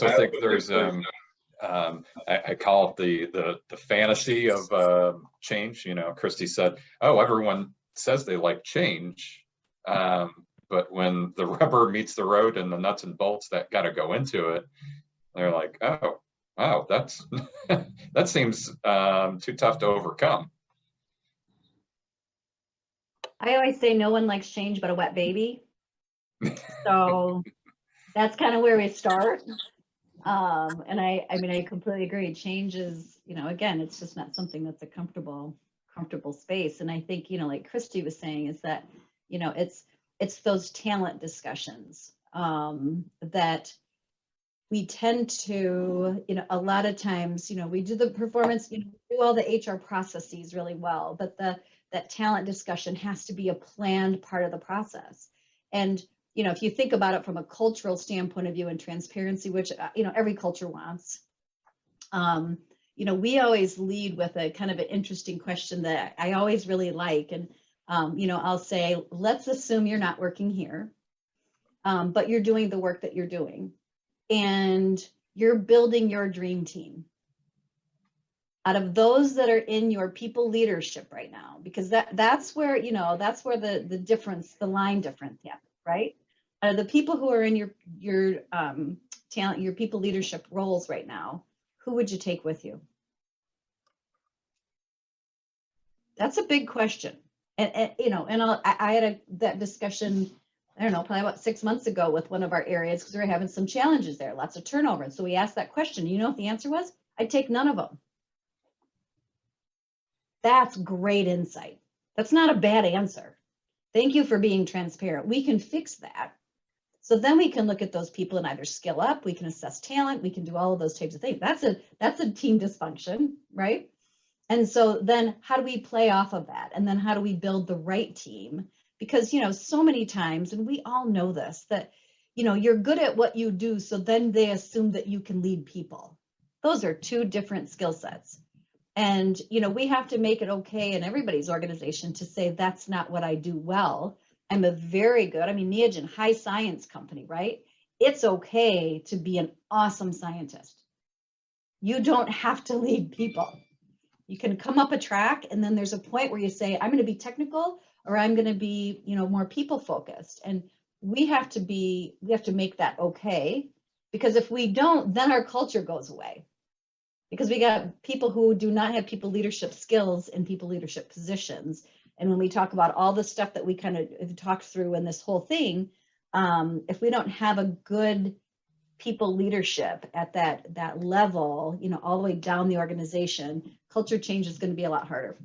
also think there's I call it the fantasy of change. You know, Christy said, "Oh, everyone says they like change, but when the rubber meets the road and the nuts and bolts that got to go into it, they're like, oh, wow, that's that seems too tough to overcome." I always say no one likes change but a wet baby. So that's kind of where we start. And I mean, I completely agree. Change is, you know, again, it's just not something that's a comfortable space. And I think, you know, like Christy was saying, is that, you know, it's those talent discussions that we tend to, you know, a lot of times, you know, we do the performance, you know, do all the HR processes really well, but that talent discussion has to be a planned part of the process. And you know, if you think about it from a cultural standpoint of view and transparency, which, you know, every culture wants, you know, we always lead with a kind of an interesting question that I always really like. And, you know, I'll say, let's assume you're not working here, but you're doing the work that you're doing and you're building your dream team. Out of those that are in your people leadership right now, because that's where, you know, that's where the difference, the line difference happens, right? The people who are in your talent, your people leadership roles right now, who would you take with you? That's a big question. And you know, and I had that discussion, I don't know, probably about 6 months ago with one of our areas because we were having some challenges there, lots of turnover. And so we asked that question. You know what the answer was? I'd take none of them. That's great insight. That's not a bad answer. Thank you for being transparent. We can fix that. So then we can look at those people and either skill up, we can assess talent, we can do all of those types of things. That's a team dysfunction, right? And so then how do we play off of that? And then how do we build the right team? Because, you know, so many times, and we all know this, that, you know, you're good at what you do, so then they assume that you can lead people. Those are two different skill sets. And, you know, we have to make it okay in everybody's organization to say, that's not what I do well. I'm a very good, I mean, Neogen, high science company, right? It's okay to be an awesome scientist. You don't have to lead people. You can come up a track and then there's a point where you say, I'm going to be technical or I'm going to be, you know, more people focused. And we have to make that okay, because if we don't, then our culture goes away. Because we got people who do not have people leadership skills in people leadership positions. And when we talk about all the stuff that we kind of talked through in this whole thing, if we don't have a good people leadership at that level, you know, all the way down the organization, culture change is going to be a lot harder.